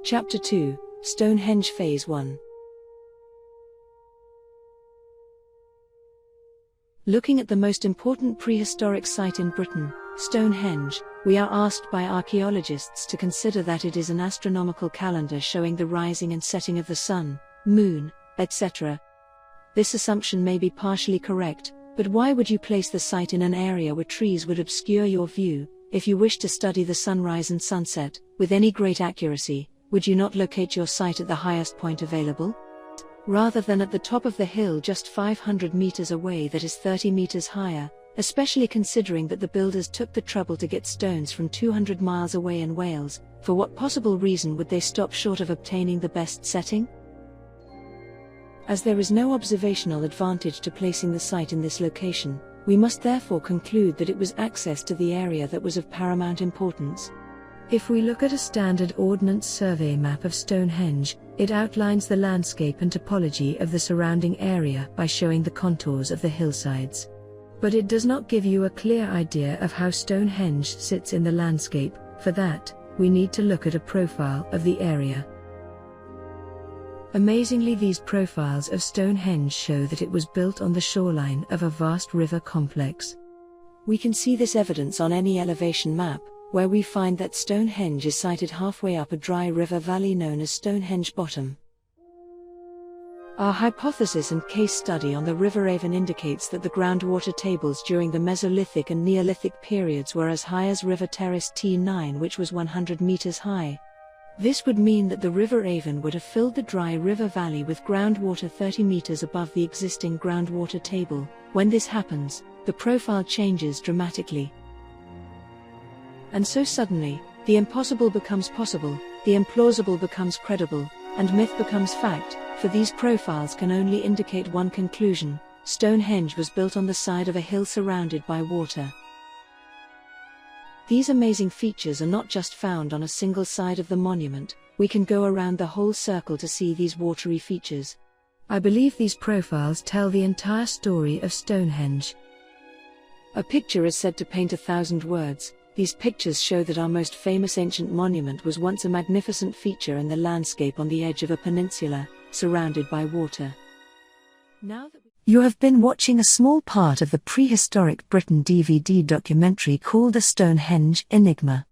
Chapter 2, Stonehenge Phase 1. Looking at the most important prehistoric site in Britain, Stonehenge, we are asked by archaeologists to consider that it is an astronomical calendar showing the rising and setting of the sun, moon, etc. This assumption may be partially correct, but why would you place the site in an area where trees would obscure your view? If you wish to study the sunrise and sunset with any great accuracy, would you not locate your site at the highest point available, rather than at the top of the hill just 500 meters away that is 30 meters higher, especially considering that the builders took the trouble to get stones from 200 miles away in Wales? For what possible reason would they stop short of obtaining the best setting? As there is no observational advantage to placing the site in this location, we must therefore conclude that it was access to the area that was of paramount importance. If we look at a standard Ordnance Survey map of Stonehenge, it outlines the landscape and topology of the surrounding area by showing the contours of the hillsides. But it does not give you a clear idea of how Stonehenge sits in the landscape. For that, we need to look at a profile of the area. Amazingly, these profiles of Stonehenge show that it was built on the shoreline of a vast river complex. We can see this evidence on any elevation map, where we find that Stonehenge is sited halfway up a dry river valley known as Stonehenge Bottom. Our hypothesis and case study on the River Avon indicates that the groundwater tables during the Mesolithic and Neolithic periods were as high as River Terrace T9, which was 100 meters high. This would mean that the River Avon would have filled the dry river valley with groundwater 30 meters above the existing groundwater table. When this happens, the profile changes dramatically. And so suddenly, the impossible becomes possible, the implausible becomes credible, and myth becomes fact, for these profiles can only indicate one conclusion: Stonehenge was built on the side of a hill surrounded by water. These amazing features are not just found on a single side of the monument, we can go around the whole circle to see these watery features. I believe these profiles tell the entire story of Stonehenge. A picture is said to paint 1,000 words. These pictures show that our most famous ancient monument was once a magnificent feature in the landscape on the edge of a peninsula, surrounded by water. You have been watching a small part of the Prehistoric Britain DVD documentary called The Stonehenge Enigma.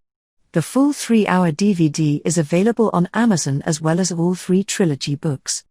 The full 3-hour DVD is available on Amazon as well as all 3 trilogy books.